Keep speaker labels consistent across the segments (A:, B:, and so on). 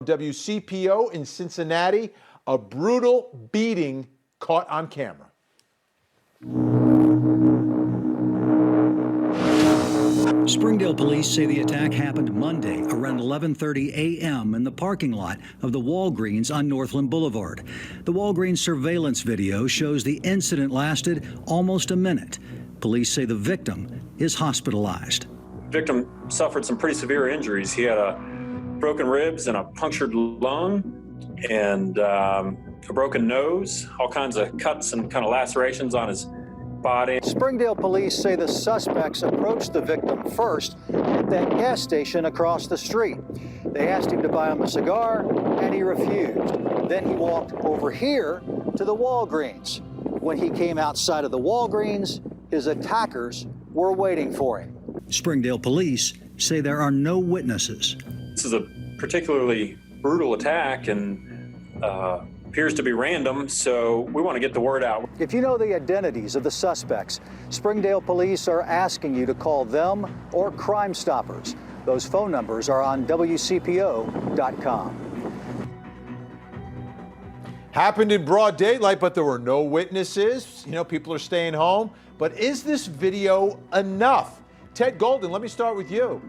A: WCPO in Cincinnati. A brutal beating caught on camera.
B: Springdale police say the attack happened Monday around 11:30 a.m. in the parking lot of the Walgreens on Northland Boulevard. The Walgreens surveillance video shows the incident lasted almost a minute. Police say the victim is hospitalized.
C: The victim suffered some pretty severe injuries. He had a broken ribs and a punctured lung and a broken nose, all kinds of cuts and kind of lacerations on his body.
D: Springdale police say the suspects approached the victim first at that gas station across the street. They asked him to buy him a cigar, and he refused. Then he walked over here to the Walgreens. When he came outside of the Walgreens, his attackers were waiting for him.
B: Springdale police say there are no witnesses.
C: This is a particularly brutal attack and appears to be random, so we want to get the word out.
D: If you know the identities of the suspects, Springdale police are asking you to call them or Crime Stoppers. Those phone numbers are on WCPO.com.
A: Happened in broad daylight, but there were no witnesses. You know, people are staying home. But is this video enough? Ted Golden, let me start with you.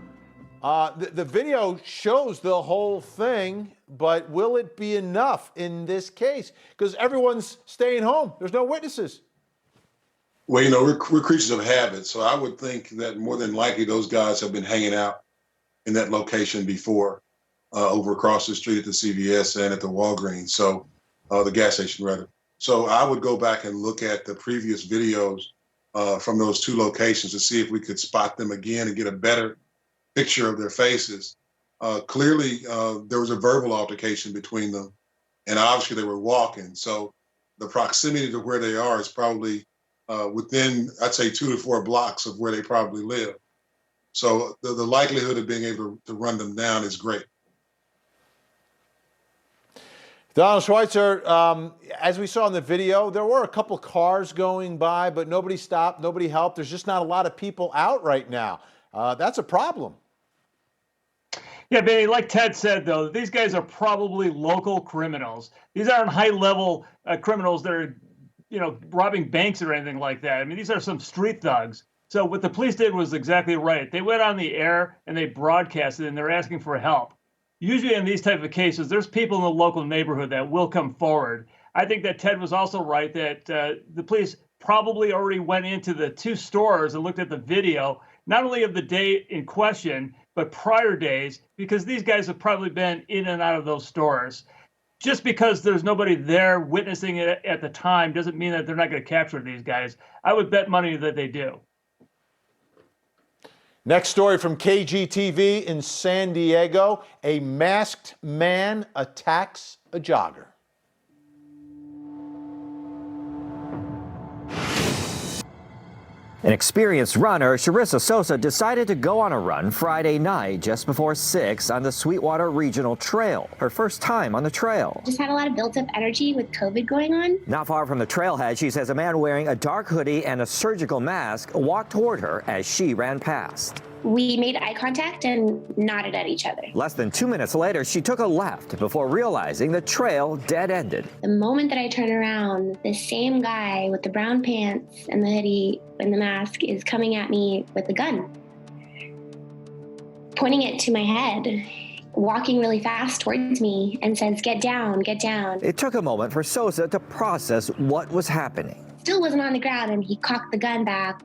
A: The video shows the whole thing, but will it be enough in this case? Because everyone's staying home. There's no witnesses.
E: Well, you know, we're creatures of habit, so I would think that more than likely those guys have been hanging out in that location before, over across the street at the CVS and at the Walgreens, so the gas station, rather. So I would go back and look at the previous videos from those two locations to see if we could spot them again and get a better picture of their faces. Clearly, there was a verbal altercation between them, and obviously they were walking. So the proximity to where they are is probably within, I'd say, 2 to 4 blocks of where they probably live. So the likelihood of being able to run them down is great.
A: Donald Schweitzer, as we saw in the video, there were a couple cars going by, but nobody stopped, nobody helped. There's just not a lot of people out right now. That's a problem.
F: Yeah, Benny, like Ted said, though, these guys are probably local criminals. These aren't high-level criminals that are, you know, robbing banks or anything like that. I mean, these are some street thugs. So what the police did was exactly right. They went on the air and they broadcasted, and they're asking for help. Usually in these type of cases, there's people in the local neighborhood that will come forward. I think that Ted was also right that the police probably already went into the 2 stores and looked at the video, not only of the day in question, but prior days, because these guys have probably been in and out of those stores. Just because there's nobody there witnessing it at the time doesn't mean that they're not going to capture these guys. I would bet money that they do.
A: Next story from KGTV in San Diego. A masked man attacks a jogger.
G: An experienced runner, Charissa Sosa, decided to go on a run Friday night just before 6 on the Sweetwater Regional Trail. Her first time on the trail.
H: Just had a lot of built-up energy with COVID going on.
G: Not far from the trailhead, she says a man wearing a dark hoodie and a surgical mask walked toward her as she ran past.
H: We made eye contact and nodded at each other.
G: Less than 2 minutes later, she took a left before realizing the trail dead-ended.
H: The moment that I turn around, the same guy with the brown pants and the hoodie and the mask is coming at me with a gun, pointing it to my head, walking really fast towards me and says, "Get down, get down."
G: It took a moment for Sosa to process what was happening.
H: Still wasn't on the ground, and he cocked the gun back.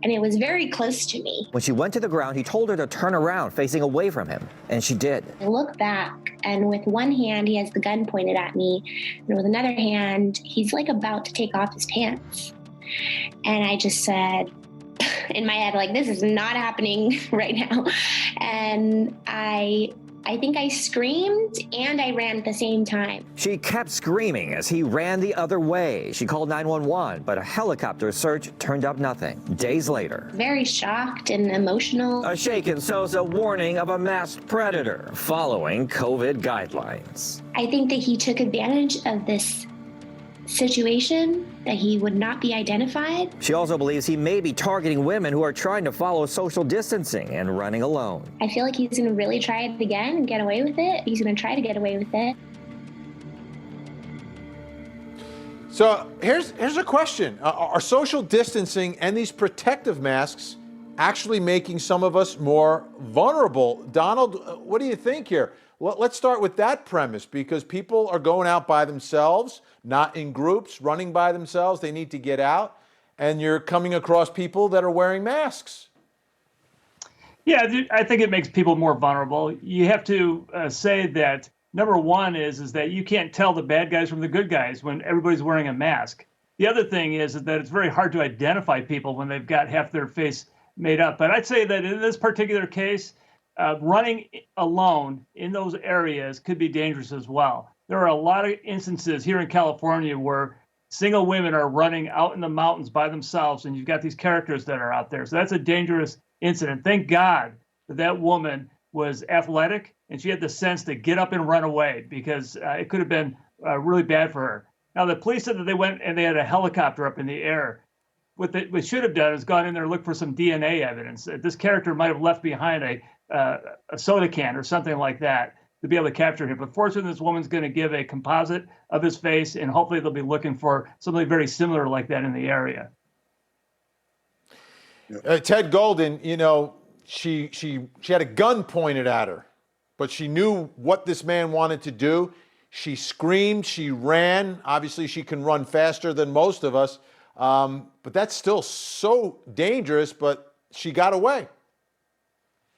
H: And it was very close to me.
G: When she went to the ground, he told her to turn around, facing away from him, and she did.
H: I look back, and with one hand, he has the gun pointed at me, and with another hand, he's like about to take off his pants. And I just said, in my head, like, this is not happening right now. And I think I screamed and I ran at the same time.
G: She kept screaming as he ran the other way. She called 911, but a helicopter search turned up nothing. Days later.
H: Very shocked and emotional.
G: A shaken Sosa warning of a masked predator following COVID guidelines.
H: I think that he took advantage of this situation that he would not be identified.
G: She also believes he may be targeting women who are trying to follow social distancing and running alone.
H: I feel like he's going to really try it again and get away with it. He's going to try to get away with it.
A: So here's a question. Are social distancing and these protective masks actually making some of us more vulnerable? Donald, what do you think here? Well, let's start with that premise, because people are going out by themselves, not in groups, running by themselves. They need to get out, and you're coming across people that are wearing masks.
F: Yeah, I think it makes people more vulnerable. You have to say that number one is that you can't tell the bad guys from the good guys when everybody's wearing a mask. The other thing is that it's very hard to identify people when they've got half their face made up. But I'd say that in this particular case, running alone in those areas could be dangerous as well. There are a lot of instances here in California where single women are running out in the mountains by themselves, and you've got these characters that are out there. So that's a dangerous incident. Thank God that that woman was athletic and she had the sense to get up and run away, because it could have been really bad for her. Now, the police said that they went and they had a helicopter up in the air. What they should have done is gone in there and looked for some DNA evidence. This character might have left behind a soda can or something like that to be able to capture him. But fortunately, this woman's going to give a composite of his face, and hopefully they'll be looking for something very similar like that in the area.
A: Ted Golden, you know, she had a gun pointed at her, but she knew what this man wanted to do. She screamed, she ran. Obviously, she can run faster than most of us, but that's still so dangerous, but she got away.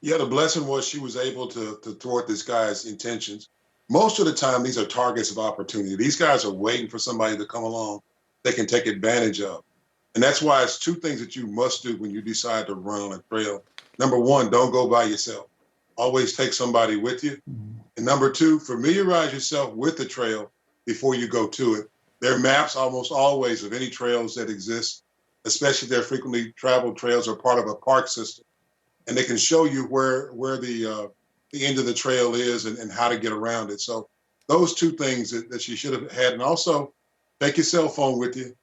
E: Yeah, the blessing was she was able to thwart this guy's intentions. Most of the time, these are targets of opportunity. These guys are waiting for somebody to come along they can take advantage of. And that's why it's two things that you must do when you decide to run on a trail. Number one, don't go by yourself. Always take somebody with you. And number two, familiarize yourself with the trail before you go to it. There are maps almost always of any trails that exist, especially if they're frequently traveled trails or part of a park system. And they can show you where the end of the trail is and how to get around it. So those two things that she should have had. And also take your cell phone with you,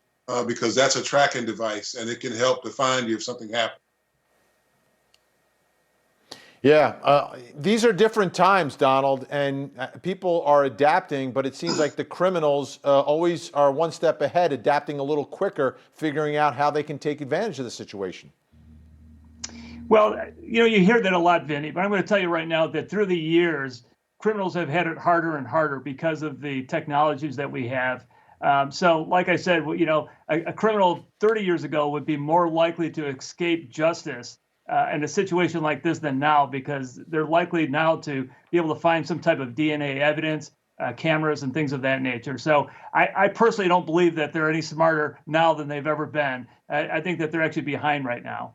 E: because that's a tracking device and it can help to find you if something happens.
A: Yeah, these are different times, Donald, and people are adapting, but it seems like the criminals always are one step ahead, adapting a little quicker, figuring out how they can take advantage of the situation.
F: Well, you know, you hear that a lot, Vinny, but I'm going to tell you right now that through the years, criminals have had it harder and harder because of the technologies that we have. So like I said, you know, a criminal 30 years ago would be more likely to escape justice in a situation like this than now, because they're likely now to be able to find some type of DNA evidence, cameras and things of that nature. So I personally don't believe that they're any smarter now than they've ever been. I think that they're actually behind right now.